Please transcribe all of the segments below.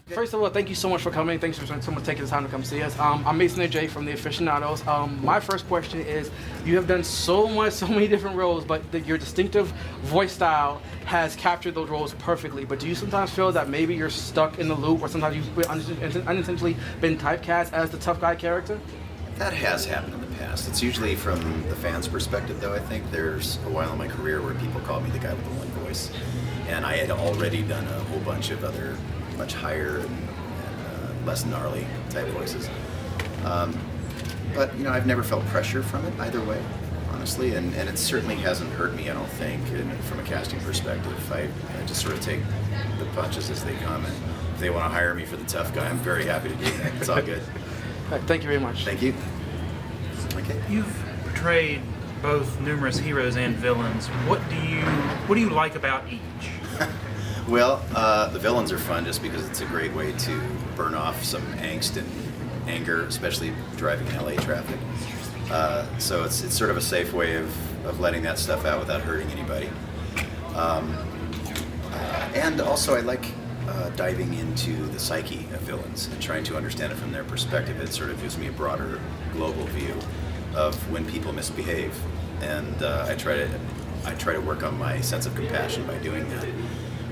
First of all, thank you so much for coming. Thanks for so much taking the time to come see us. I'm Mason AJ from The Aficionados. My first question is, you have done so many different roles, but your distinctive voice style has captured those roles perfectly. But do you sometimes feel that maybe you're stuck in the loop, or sometimes you've unintentionally been typecast as the tough guy character? That has happened in the past. It's usually from the fans' perspective, though. I think there's a while in my career where people called me the guy with the one voice, and I had already done a whole bunch of other much higher and less gnarly type voices. But I've never felt pressure from it either way, honestly, and it certainly hasn't hurt me, I don't think, from a casting perspective. I just sort of take the punches as they come, and if they want to hire me for the tough guy, I'm very happy to do that. It's all good. Right, thank you very much. Thank you. Okay. You've portrayed both numerous heroes and villains. What do you like about each? Well, the villains are fun just because it's a great way to burn off some angst and anger, especially driving in LA traffic. So it's sort of a safe way of letting that stuff out without hurting anybody. And also I like diving into the psyche of villains and trying to understand it from their perspective. It sort of gives me a broader global view of when people misbehave. And I try to work on my sense of compassion by doing that.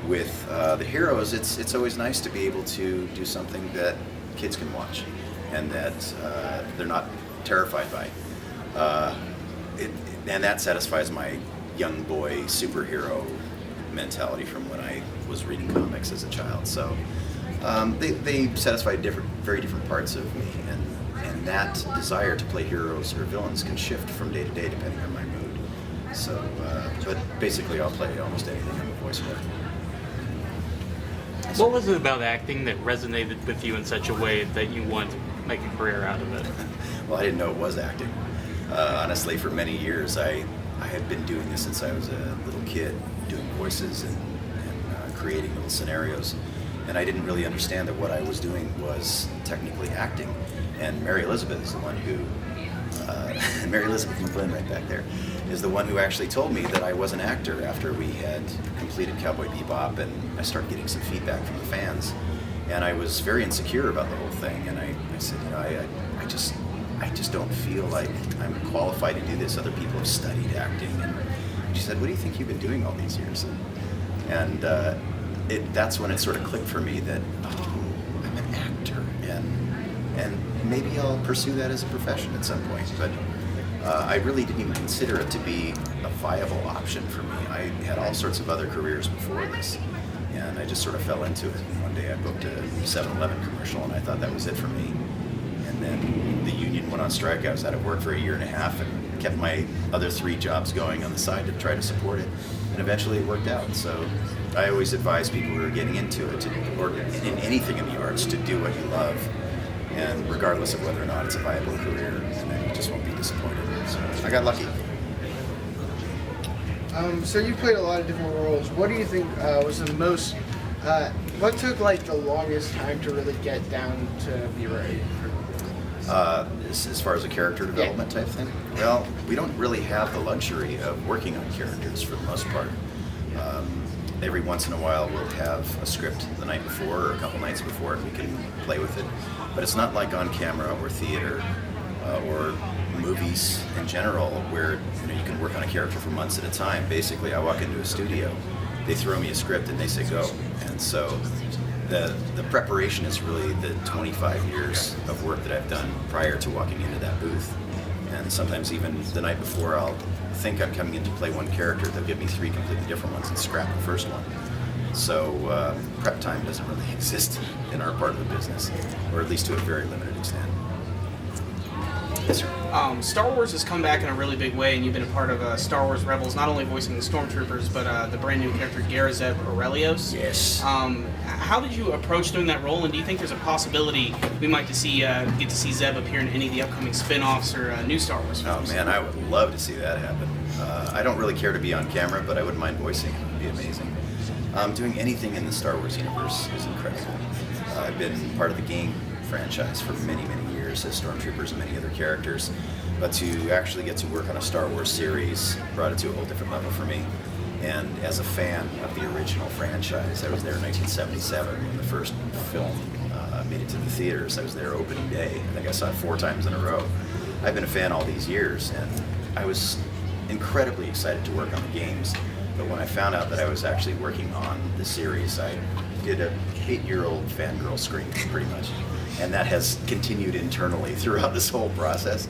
With the heroes, it's always nice to be able to do something that kids can watch and that they're not terrified by. And that satisfies my young boy superhero mentality from when I was reading comics as a child. So they satisfy very different parts of me, and that desire to play heroes or villains can shift from day to day depending on my mood. So, but basically I'll play almost anything I'm a voice for. What was it about acting that resonated with you in such a way that you want to make a career out of it? Well, I didn't know it was acting. Honestly, for many years, I had been doing this since I was a little kid, doing voices and creating little scenarios. And I didn't really understand that what I was doing was technically acting. And Mary Elizabeth is the one who, Mary Elizabeth McGlynn right back there, is the one who actually told me that I was an actor after we had completed Cowboy Bebop, and I started getting some feedback from the fans. And I was very insecure about the whole thing, and I said, I just don't feel like I'm qualified to do this. Other people have studied acting. And she said, what do you think you've been doing all these years? And that's when it sort of clicked for me that, oh, I'm an actor, and maybe I'll pursue that as a profession at some point. But I really didn't even consider it to be a viable option for me. I had all sorts of other careers before this, and I just sort of fell into it. One day I booked a 7-Eleven commercial, and I thought that was it for me. And then the union went on strike. I was out of work for a year and a half and kept my other 3 jobs going on the side to try to support it. And eventually it worked out. So I always advise people who are getting into it, or in anything in the arts, to do what you love. And regardless of whether or not it's a viable career, and then you just won't be disappointed. So I got lucky. So you played a lot of different roles. What do you think was the most, what took like the longest time to really get down to be ready? As far as a character development type thing? Well, we don't really have the luxury of working on characters for the most part. Every once in a while we'll have a script the night before or a couple nights before, and we can play with it. But it's not like on camera or theater or movies in general, where you can work on a character for months at a time. Basically, I walk into a studio, they throw me a script and they say go. And so the preparation is really the 25 years of work that I've done prior to walking into that booth. And sometimes even the night before, I'll think I'm coming in to play one character, they'll give me 3 completely different ones and scrap the first one. So prep time doesn't really exist in our part of the business, or at least to a very limited extent. Yes, sir. Star Wars has come back in a really big way, and you've been a part of Star Wars Rebels, not only voicing the Stormtroopers, but the brand new character Garazeb Aurelios. Yes. How did you approach doing that role, and do you think there's a possibility we might get to see Zeb appear in any of the upcoming spin-offs or new Star Wars films? Oh man, I would love to see that happen. I don't really care to be on camera, but I wouldn't mind voicing it. It would be amazing. Doing anything in the Star Wars universe is incredible. I've been part of the game franchise for many, many years as Stormtroopers and many other characters, but to actually get to work on a Star Wars series brought it to a whole different level for me. And as a fan of the original franchise, I was there in 1977 when the first film made it to the theaters. I was there opening day. I think I saw it 4 times in a row. I've been a fan all these years, and I was incredibly excited to work on the games. But when I found out that I was actually working on the series, I did a 8-year-old fangirl scream, pretty much. And that has continued internally throughout this whole process.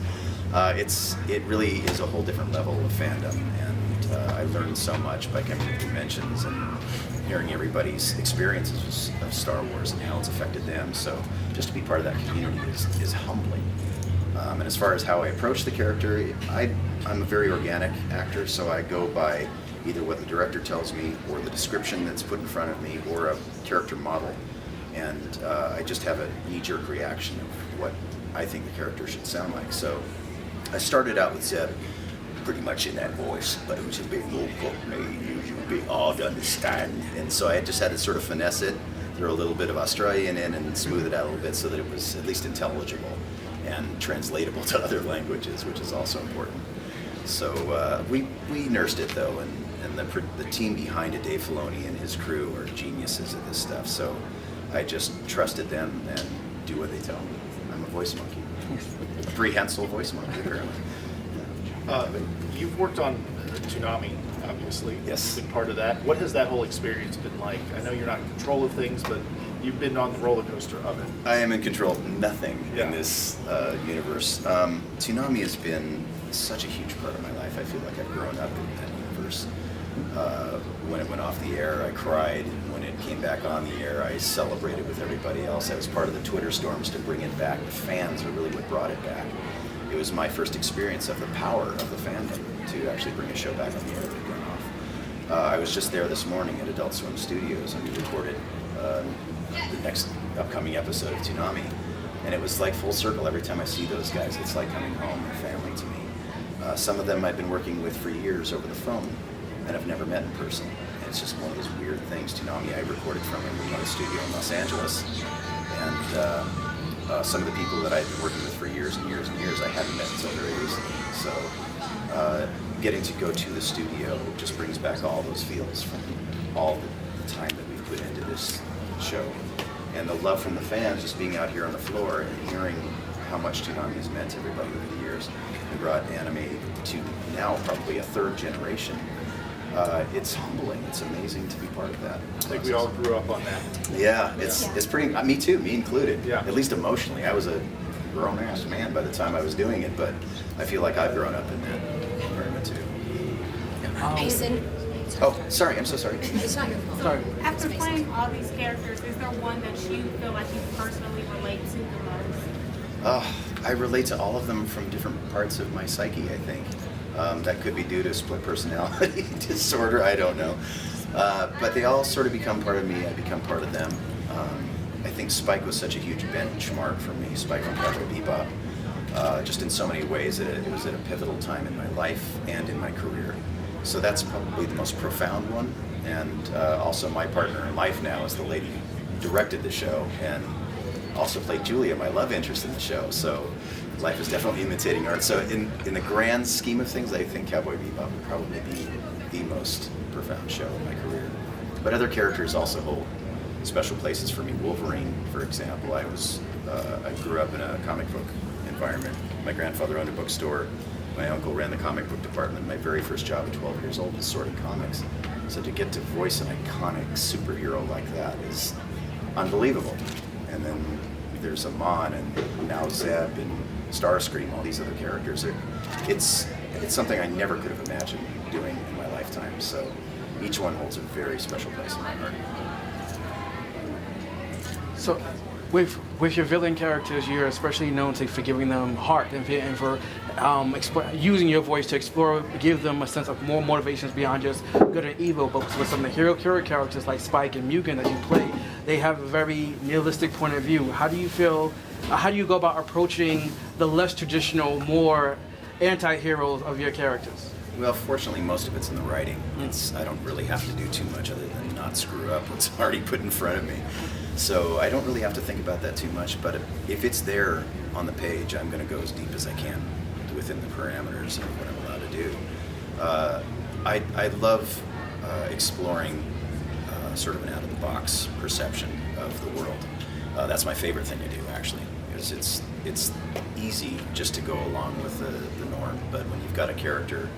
It really is a whole different level of fandom, and I learned so much by coming to conventions and hearing everybody's experiences of Star Wars and how it's affected them. So just to be part of that community is humbling. And as far as how I approach the character, I'm a very organic actor, so I go by either what the director tells me or the description that's put in front of me or a character model. And I just have a knee-jerk reaction of what I think the character should sound like. So I started out with Zeb pretty much in that voice, but it was a bit local, you should be odd to understand. And so I just had to sort of finesse it, throw a little bit of Australian in and smooth it out a little bit so that it was at least intelligible and translatable to other languages, which is also important. So we nursed it though, and the team behind it, Dave Filoni and his crew, are geniuses at this stuff. So I just trusted them and do what they tell me. I'm a voice monkey, a prehensile voice monkey apparently. You've worked on Tsunami, obviously. Yes. You've been part of that. What has that whole experience been like? I know you're not in control of things, but you've been on the roller coaster of it. I am in control of nothing Yeah. in this universe. Tsunami has been such a huge part of my life. I feel like I've grown up in that universe. When it went off the air, I cried. When it came back on the air, I celebrated with everybody else. I was part of the Twitter storms to bring it back. The fans are really what brought it back. It was my first experience of the power of the fandom to actually bring a show back on the air that had gone off. I was just there this morning at Adult Swim Studios, and we recorded the next upcoming episode of Tsunami. And it was like full circle. Every time I see those guys, it's like coming home and family to me. Some of them I've been working with for years over the phone and I've never met in person. And it's just one of those weird things. Tsunami, I recorded from a remote studio in Los Angeles. And some of the people that I've been working with for years and years and years, I hadn't met until very recently. So getting to go to the studio just brings back all those feels from all the time that we've put into this show. And the love from the fans, just being out here on the floor and hearing how much Tsunami has meant to everybody over the years. We brought anime to now probably a 3rd generation. It's humbling. It's amazing to be part of that. I think we all grew up on that. Yeah, it's pretty. Me too, me included. Yeah. At least emotionally, I was a grown-ass man by the time I was doing it, but I feel like I've grown up in that environment too. Mason. Oh, sorry. I'm so sorry. It's not your fault. Sorry. After playing all these characters, is there one that you feel like you personally relate to the most? I relate to all of them from different parts of my psyche, I think. That could be due to split personality disorder, I don't know. But they all sort of become part of me, I become part of them. I think Spike was such a huge benchmark for me, Spike from Cowboy Bebop. Just in so many ways, it was at a pivotal time in my life and in my career. So that's probably the most profound one. And also my partner in life now is the lady who directed the show and also played Julia, my love interest in the show. So life is definitely imitating art. So in the grand scheme of things, I think Cowboy Bebop would probably be the most profound show in my career. But other characters also hold special places for me. Wolverine, for example, I grew up in a comic book environment. My grandfather owned a bookstore. My uncle ran the comic book department. My very first job at 12 years old was sorting comics. So to get to voice an iconic superhero like that is unbelievable. And then there's Amon and now Zeb and Starscream, all these other characters. It's something I never could have imagined doing in my lifetime. So each one holds a very special place in my heart. So, with your villain characters, you're especially known for giving them heart and for using your voice to explore, give them a sense of more motivations beyond just good and evil. But with some of the hero characters like Spike and Mugen that you play, they have a very nihilistic point of view. How do you feel? How do you go about approaching the less traditional, more anti-heroes of your characters? Well, fortunately, most of it's in the writing. I don't really have to do too much other than not screw up what's already put in front of me. So I don't really have to think about that too much, but if it's there on the page, I'm going to go as deep as I can within the parameters of what I'm allowed to do. I love exploring sort of an out-of-the-box perception of the world. That's my favorite thing to do, actually, because it's easy just to go along with the norm. But when you've got a character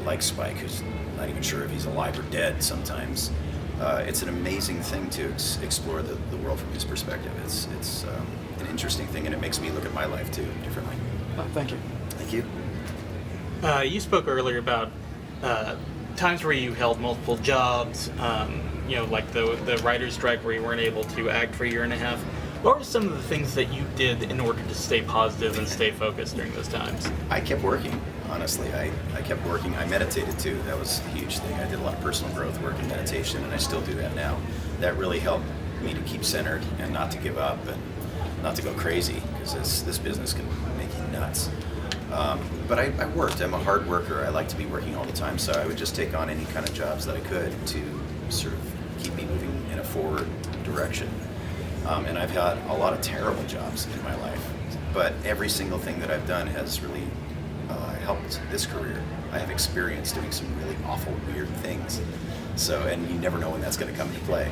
like Spike, who's not even sure if he's alive or dead sometimes, it's an amazing thing to explore the world from his perspective. It's an interesting thing, and it makes me look at my life too differently. Thank you. Thank you. You spoke earlier about times where you held multiple jobs, like the writer's strike where you weren't able to act for a year and a half. What were some of the things that you did in order to stay positive and stay focused during those times? I kept working, honestly. I kept working. I meditated too. That was a huge thing. I did a lot of personal growth work in meditation, and I still do that now. That really helped me to keep centered and not to give up and not to go crazy, because this business can make you nuts. But I worked. I'm a hard worker. I like to be working all the time, so I would just take on any kind of jobs that I could to sort of keep me moving in a forward direction. And I've had a lot of terrible jobs in my life, but every single thing that I've done has really helped this career. I have experience doing some really awful, weird things. So, and you never know when that's going to come into play,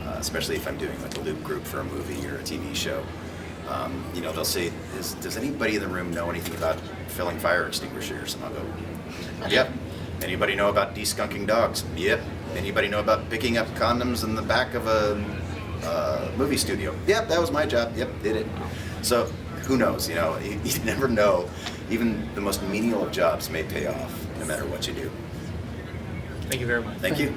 especially if I'm doing like a loop group for a movie or a TV show. They'll say, does anybody in the room know anything about filling fire extinguishers? And I'll go, yep. Anybody know about deskunking dogs? Yep. Anybody know about picking up condoms in the back of a movie studio? Yep, that was my job. Yep, did it. So who knows? You never know. Even the most menial of jobs may pay off, no matter what you do. Thank you very much. Thank you.